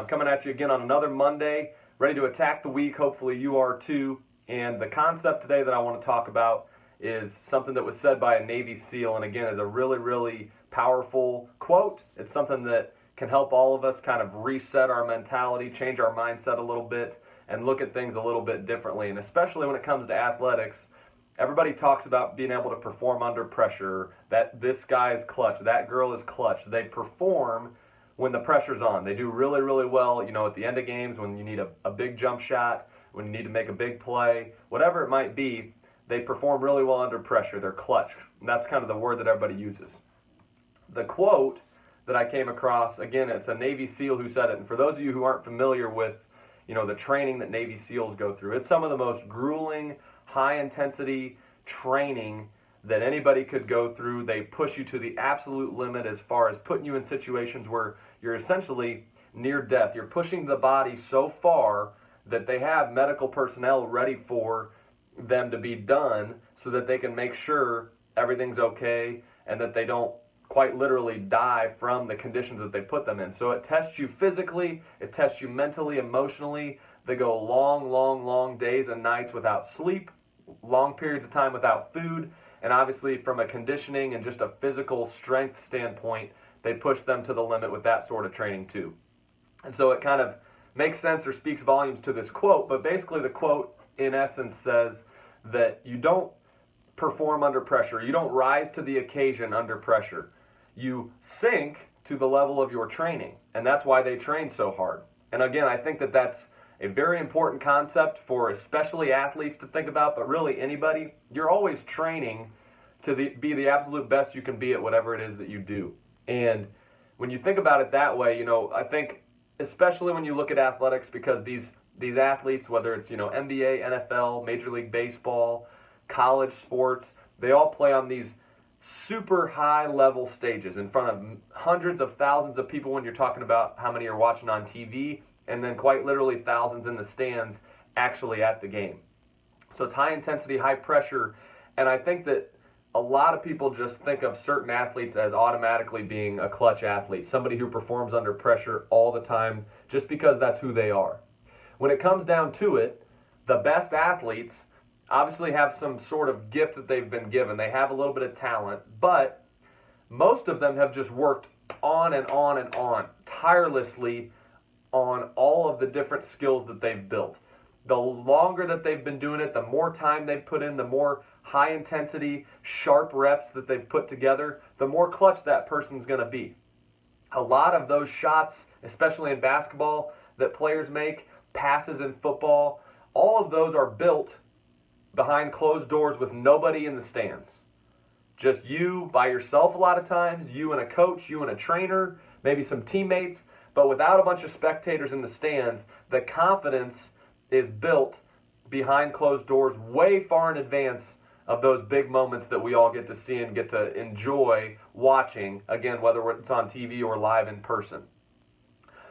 Coming at you again on another Monday, ready to attack the week. Hopefully you are too. And the concept today that I want to talk about is something that was said by a Navy SEAL, and again is a really, really powerful quote. It's something that can help all of us kind of reset our mentality, change our mindset a little bit, and look at things a little bit differently. And especially when it comes to athletics, everybody talks about being able to perform under pressure, that this guy is clutch, that girl is clutch. They perform when the pressure's on. They do really, really well, at the end of games when you need a big jump shot, when you need to make a big play, whatever it might be, they perform really well under pressure. They're clutch. And that's kind of the word that everybody uses. The quote that I came across, again, it's a Navy SEAL who said it. And for those of you who aren't familiar with, the training that Navy SEALs go through, it's some of the most grueling, high-intensity training that anybody could go through. They push you to the absolute limit as far as putting you in situations where you're essentially near death. You're pushing the body so far that they have medical personnel ready for them to be done so that they can make sure everything's okay and that they don't quite literally die from the conditions that they put them in. So it tests you physically, it tests you mentally, emotionally. They go long, long, long days and nights without sleep, long periods of time without food, and obviously from a conditioning and just a physical strength standpoint, they push them to the limit with that sort of training too. And so it kind of makes sense or speaks volumes to this quote, but basically the quote in essence says that you don't perform under pressure. You don't rise to the occasion under pressure. You sink to the level of your training, and that's why they train so hard. And again, I think that that's a very important concept for especially athletes to think about, but really anybody. You're always training to be the absolute best you can be at whatever it is that you do. And when you think about it that way, I think especially when you look at athletics, because these athletes, whether it's NBA, NFL, Major League Baseball, college sports, they all play on these super high level stages in front of hundreds of thousands of people when you're talking about how many are watching on TV, and then quite literally thousands in the stands actually at the game. So it's high intensity, high pressure, and I think that a lot of people just think of certain athletes as automatically being a clutch athlete, somebody who performs under pressure all the time just because that's who they are. When it comes down to it, the best athletes obviously have some sort of gift that they've been given. They have a little bit of talent, but most of them have just worked on and on and on, tirelessly on all of the different skills that they've built. The longer that they've been doing it, the more time they've put in, the more high intensity, sharp reps that they've put together, the more clutch that person's going to be. A lot of those shots, especially in basketball, that players make, passes in football, all of those are built behind closed doors with nobody in the stands. Just you by yourself a lot of times, you and a coach, you and a trainer, maybe some teammates, but without a bunch of spectators in the stands. The confidence is built behind closed doors way far in advance of those big moments that we all get to see and get to enjoy watching, again, whether it's on TV or live in person.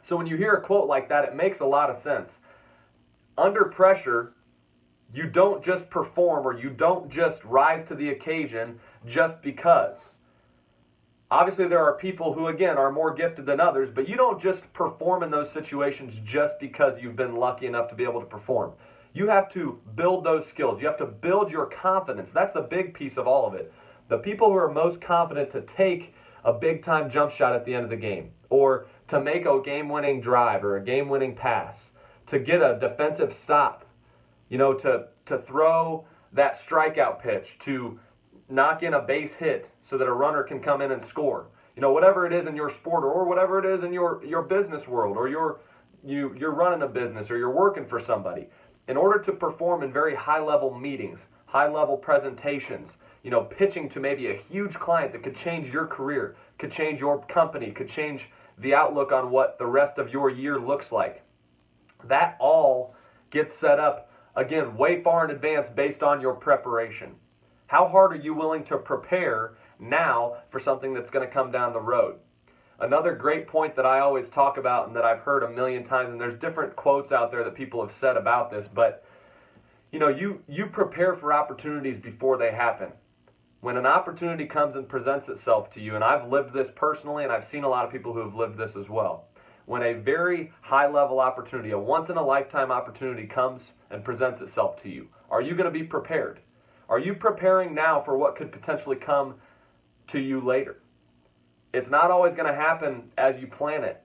So when you hear a quote like that, it makes a lot of sense. Under pressure, you don't just perform, or you don't just rise to the occasion just because. Obviously, there are people who, again, are more gifted than others, but you don't just perform in those situations just because you've been lucky enough to be able to perform. You have to build those skills. You have to build your confidence. That's the big piece of all of it. The people who are most confident to take a big-time jump shot at the end of the game, or to make a game-winning drive or a game-winning pass, to get a defensive stop, to throw that strikeout pitch, to knock in a base hit so that a runner can come in and score. Whatever it is in your sport, or whatever it is in your business world, or you're running a business, or you're working for somebody. In order to perform in very high-level meetings, high-level presentations, pitching to maybe a huge client that could change your career, could change your company, could change the outlook on what the rest of your year looks like. That all gets set up, again, way far in advance based on your preparation. How hard are you willing to prepare now for something that's going to come down the road? Another great point that I always talk about and that I've heard a million times, and there's different quotes out there that people have said about this, but you prepare for opportunities before they happen. When an opportunity comes and presents itself to you, and I've lived this personally, and I've seen a lot of people who have lived this as well. when a very high-level opportunity, a once-in-a-lifetime opportunity comes and presents itself to you? Are you going to be prepared? Are you preparing now for what could potentially come to you later? It's not always going to happen as you plan it.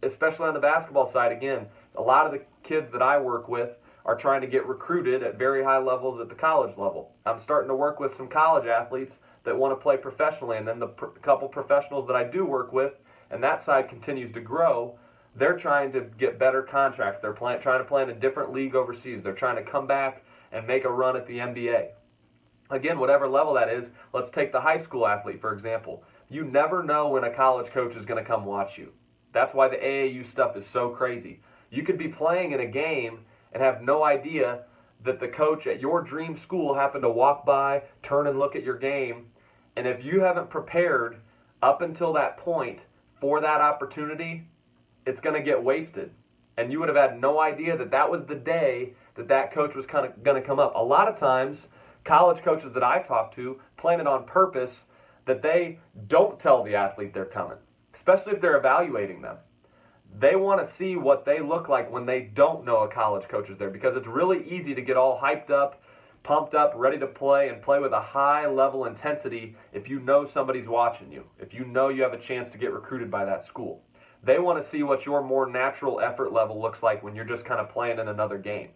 Especially on the basketball side, again, a lot of the kids that I work with are trying to get recruited at very high levels at the college level. I'm starting to work with some college athletes that want to play professionally, and then the couple professionals that I do work with, and that side continues to grow, they're trying to get better contracts. They're trying to play in a different league overseas. They're trying to come back and make a run at the NBA. Again, whatever level that is, let's take the high school athlete, for example. You never know when a college coach is going to come watch you. That's why the AAU stuff is so crazy. You could be playing in a game and have no idea that the coach at your dream school happened to walk by, turn and look at your game. And if you haven't prepared up until that point for that opportunity, it's going to get wasted. And you would have had no idea that that was the day that coach was kind of going to come up. A lot of times, college coaches that I talk to plan it on purpose that they don't tell the athlete they're coming, especially if they're evaluating them. They want to see what they look like when they don't know a college coach is there, because it's really easy to get all hyped up, pumped up, ready to play, and play with a high level intensity if you know somebody's watching you, if you know you have a chance to get recruited by that school. They want to see what your more natural effort level looks like when you're just kind of playing in another game.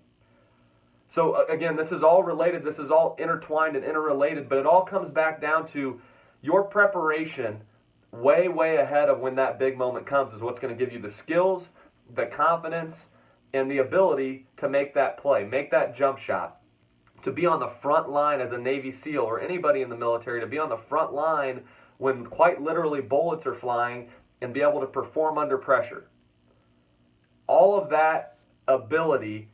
So again, this is all related, this is all intertwined and interrelated, but it all comes back down to your preparation way, way ahead of when that big moment comes is what's going to give you the skills, the confidence, and the ability to make that play, make that jump shot, to be on the front line as a Navy SEAL or anybody in the military, to be on the front line when quite literally bullets are flying and be able to perform under pressure. All of that ability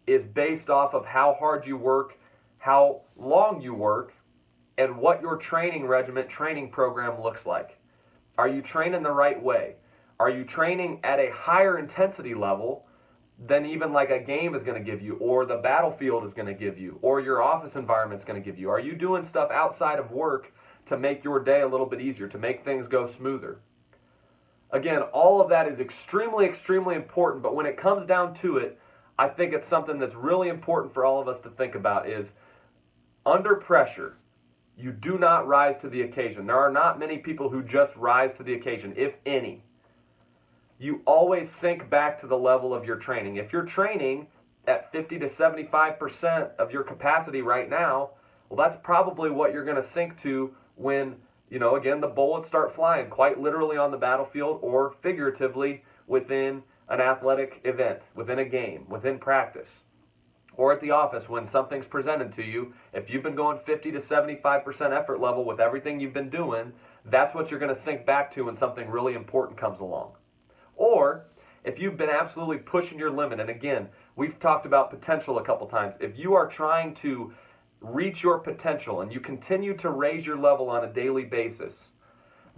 is based off of how hard you work, how long you work, and what your training regimen, training program looks like. Are you training the right way? Are you training at a higher intensity level than even like a game is going to give you, or the battlefield is going to give you, or your office environment is going to give you? Are you doing stuff outside of work to make your day a little bit easier, to make things go smoother? Again, all of that is extremely, extremely important, but when it comes down to it, I think it's something that's really important for all of us to think about is under pressure, you do not rise to the occasion. There are not many people who just rise to the occasion, if any. You always sink back to the level of your training. If you're training at 50 to 75% of your capacity right now, well, that's probably what you're going to sink to when, again, the bullets start flying, quite literally on the battlefield or figuratively within an athletic event, within a game, within practice. Or at the office when something's presented to you. If you've been going 50 to 75% effort level with everything you've been doing, that's what you're going to sink back to when something really important comes along. Or if you've been absolutely pushing your limit, and again, we've talked about potential a couple times. If you are trying to reach your potential and you continue to raise your level on a daily basis,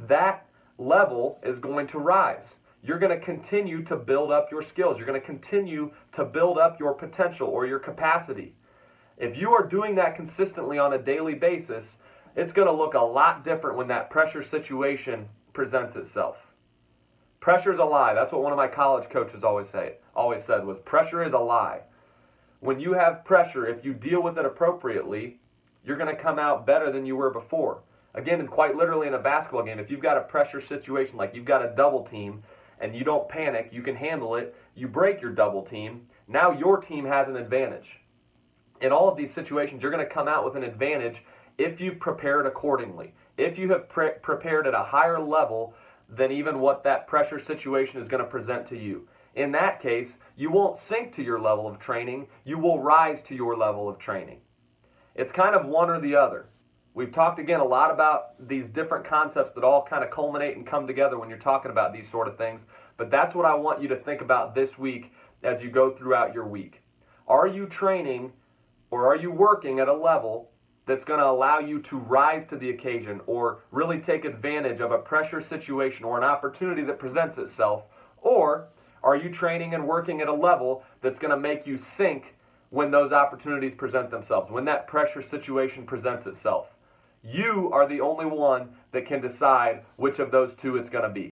that level is going to rise. You're going to continue to build up your skills. You're going to continue to build up your potential or your capacity. If you are doing that consistently on a daily basis, it's going to look a lot different when that pressure situation presents itself. Pressure's a lie. That's what one of my college coaches always said was pressure is a lie. When you have pressure, if you deal with it appropriately, you're going to come out better than you were before. Again, and quite literally in a basketball game, if you've got a pressure situation, like you've got a double team, and you don't panic, you can handle it, you break your double team, now your team has an advantage. In all of these situations, you're going to come out with an advantage if you've prepared accordingly. If you have prepared at a higher level than even what that pressure situation is going to present to you. In that case, you won't sink to your level of training, you will rise to your level of training. It's kind of one or the other. We've talked again a lot about these different concepts that all kind of culminate and come together when you're talking about these sort of things, but that's what I want you to think about this week as you go throughout your week. Are you training or are you working at a level that's going to allow you to rise to the occasion or really take advantage of a pressure situation or an opportunity that presents itself? Or are you training and working at a level that's going to make you sink when those opportunities present themselves, when that pressure situation presents itself? You are the only one that can decide which of those two it's going to be.